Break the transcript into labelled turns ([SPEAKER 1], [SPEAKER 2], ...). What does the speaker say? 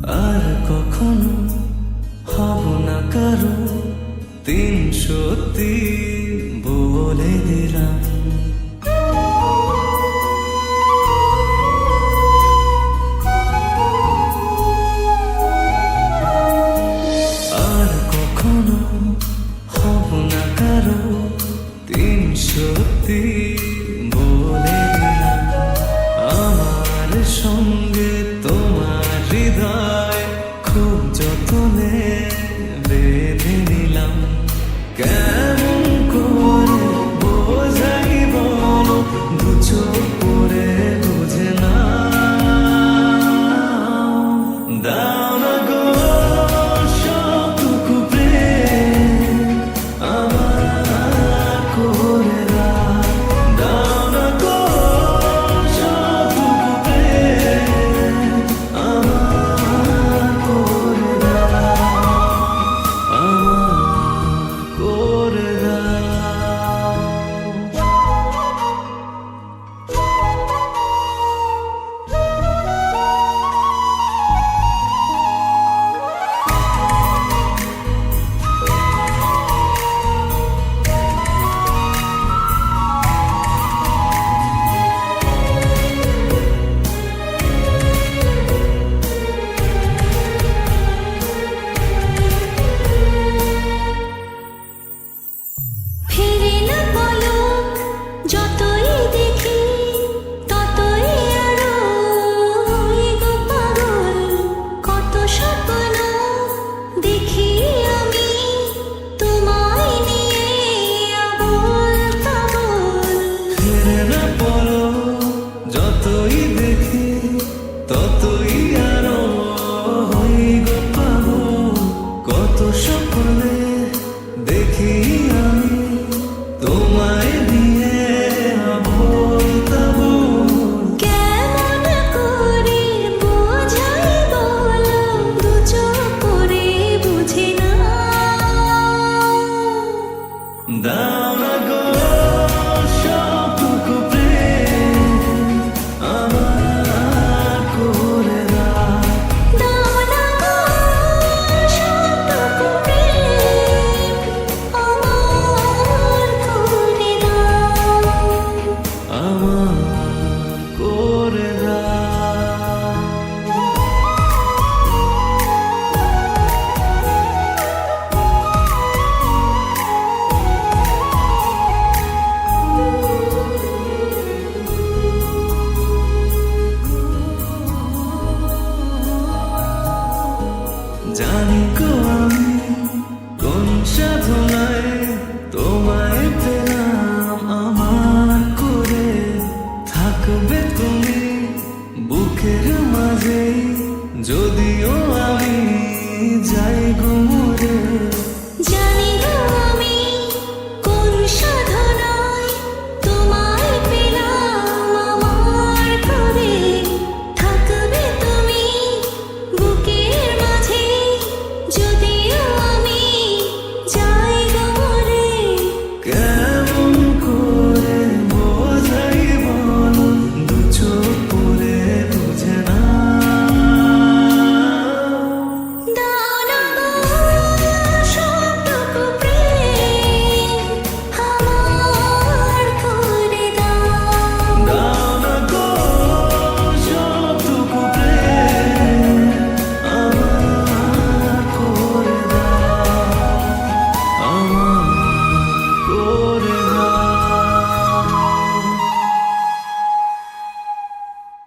[SPEAKER 1] আর কখনো হব না কারো 303 বলে দিলাম। আর কখনো হব না কারো 303 বলে দিলাম। আমার সঙ্গে তোমার হৃদয় খুব যতনে বেঁধে নিলাম। কেমন করে বোঝাই বলো, দু চোখ পড়ে বুঝে না। দাও না গো সবটুকু প্রেম আমার করে দাও। দাও না গো সবটুকু প্রেম আমার করে দাও। আমার করে দাও।
[SPEAKER 2] ফিরে না পলক যতই দেখি ততই আরো হই গো পাগল। কত স্বপ্ন দেখি আমি তোমায় নিয়ে আবোল তাবোল।
[SPEAKER 1] ফিরে না পড়ো যতই দেখি ততই আরো হই গো পাগল। কত স্বপ্নে দেখি আমি তোমায় নিয়ে আবোল তাবোল।
[SPEAKER 2] কেমন করে বোঝাই বলো, দু চোখ করে বুঝি না।
[SPEAKER 1] দাও না গো সবটুকু প্রেম আমার করে দাও।
[SPEAKER 2] দাও না গো সবটুকু প্রেম আমার করে দাও।
[SPEAKER 1] আমার করে দাও। জানি গো আমি কোন সাধনায় তোমায় পেলাম আমার করে। থাকবে তুমি বুকের মাঝে যদিও আমি যাই গো মরে।
[SPEAKER 2] জানি গো